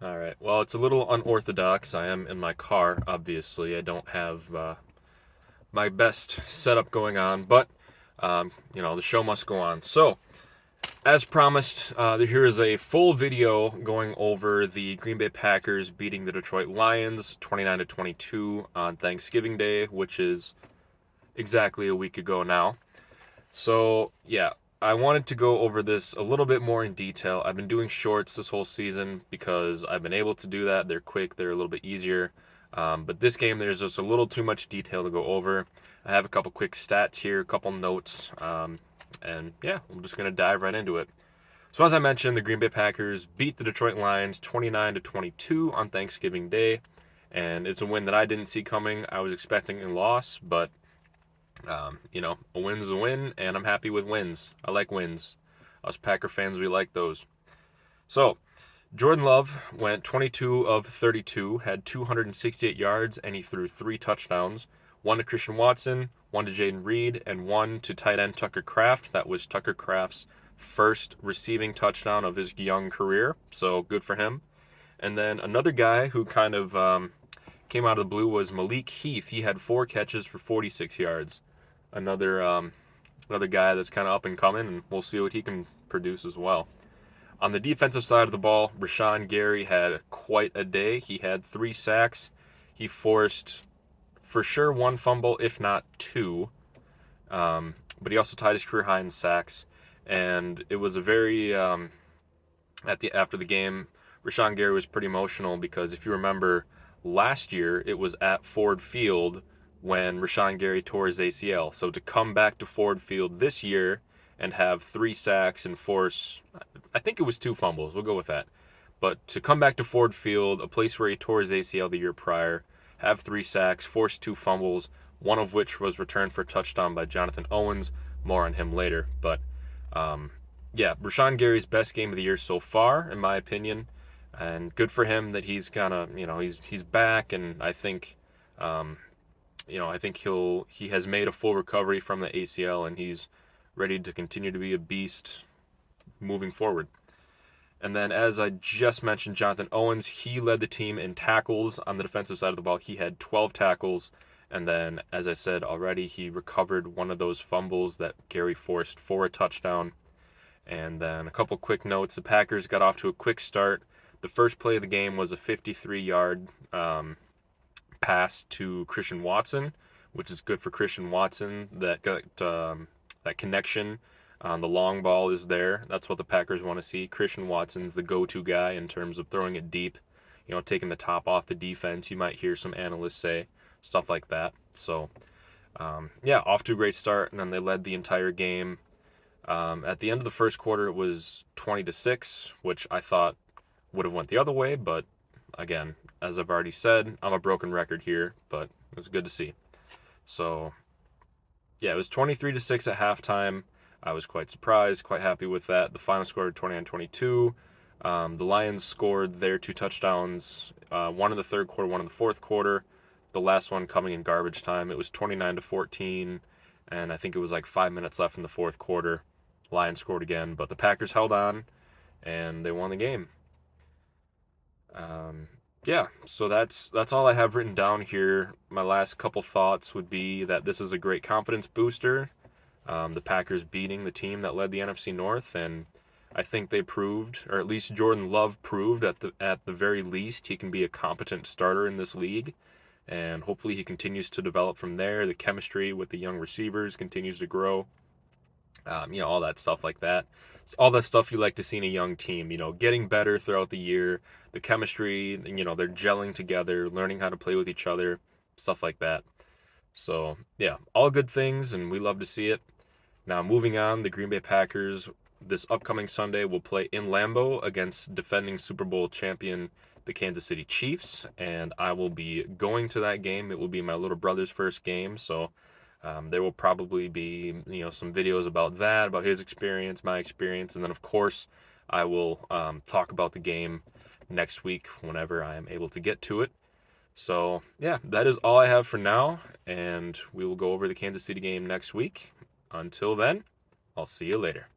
All right. Well, it's a little unorthodox. I am in my car, obviously. I don't have my best setup going on, but the show must go on. So, as promised, here is a full video going over the Green Bay Packers beating the Detroit Lions 29 to 22 on Thanksgiving Day, which is exactly a week ago now. So, yeah, I wanted to go over this a little bit more in detail. I've been doing shorts this whole season because I've been able to do that. They're quick, they're a little bit easier. But this game, there's just a little too much detail to go over. I have a couple quick stats here, a couple notes, and yeah, I'm just gonna dive right into it. So as I mentioned, the Green Bay Packers beat the Detroit Lions 29 to 22 on Thanksgiving Day, and it's a win that I didn't see coming. I was expecting a loss, but a win's a win, and I'm happy with wins. I like wins. Us Packer fans, we like those. So, Jordan Love went 22 of 32, had 268 yards, and he threw three touchdowns. One to Christian Watson, one to Jaden Reed, and one to tight end Tucker Kraft. That was Tucker Kraft's first receiving touchdown of his young career, so good for him. And then another guy who kind of came out of the blue was Malik Heath. He had four catches for 46 yards. Another guy that's kind of up and coming, and we'll see what he can produce as well. On the defensive side of the ball, Rashawn Gary had quite a day. He had three sacks. He forced, for sure, one fumble, if not two. But he also tied his career high in sacks. And it was a very after the game, Rashawn Gary was pretty emotional because if you remember, last year it was at Ford Field when Rashawn Gary tore his ACL. So to come back to Ford Field this year and have three sacks and force, I think it was two fumbles. We'll go with that. But to come back to Ford Field, a place where he tore his ACL the year prior, have three sacks, force two fumbles, one of which was returned for a touchdown by Jonathan Owens. More on him later. But um, yeah, Rashawn Gary's best game of the year so far, in my opinion, and good for him that he's kind of he's back, and um, I think he has made a full recovery from the ACL, and he's ready to continue to be a beast moving forward. And then, as I just mentioned, Jonathan Owens, he led the team in tackles on the defensive side of the ball. He had 12 tackles. And then, as I said already, he recovered one of those fumbles that Gary forced for a touchdown. And then a couple quick notes. The Packers got off to a quick start. The first play of the game was a 53-yard pass to Christian Watson, which is good for Christian Watson. That got that connection on the long ball is there. That's what the Packers want to see. Christian Watson's the go-to guy in terms of throwing it deep, taking the top off the defense. You might hear some analysts say stuff like that. So, yeah, off to a great start, and then they led the entire game. At the end of the first quarter, it was 20-6, which I thought would have went the other way, but again, as I've already said, I'm a broken record here, but it was good to see. So, yeah, it was 23-6 at halftime. I was quite surprised, quite happy with that. The final score 29-22. The Lions scored their two touchdowns, one in the third quarter, one in the fourth quarter. The last one coming in garbage time. It was 29-14, and I think it was like 5 minutes left in the fourth quarter. Lions scored again, but the Packers held on, and they won the game. Um, yeah, so that's all I have written down here. My last couple thoughts would be that this is a great confidence booster. The Packers beating the team that led the NFC North, and I think they proved, or at least Jordan Love proved at the very least, he can be a competent starter in this league, and hopefully he continues to develop from there. The chemistry with the young receivers continues to grow. All that stuff like that. It's all that stuff you like to see in a young team, getting better throughout the year, the chemistry, they're gelling together, learning how to play with each other, stuff like that. So, yeah, all good things, and we love to see it. Now, moving on, the Green Bay Packers this upcoming Sunday will play in Lambeau against defending Super Bowl champion, the Kansas City Chiefs, and I will be going to that game. It will be my little brother's first game, so there will probably be, some videos about that, about his experience, my experience, and then of course I will talk about the game next week whenever I am able to get to it. So yeah, that is all I have for now, and we will go over the Kansas City game next week. Until then, I'll see you later.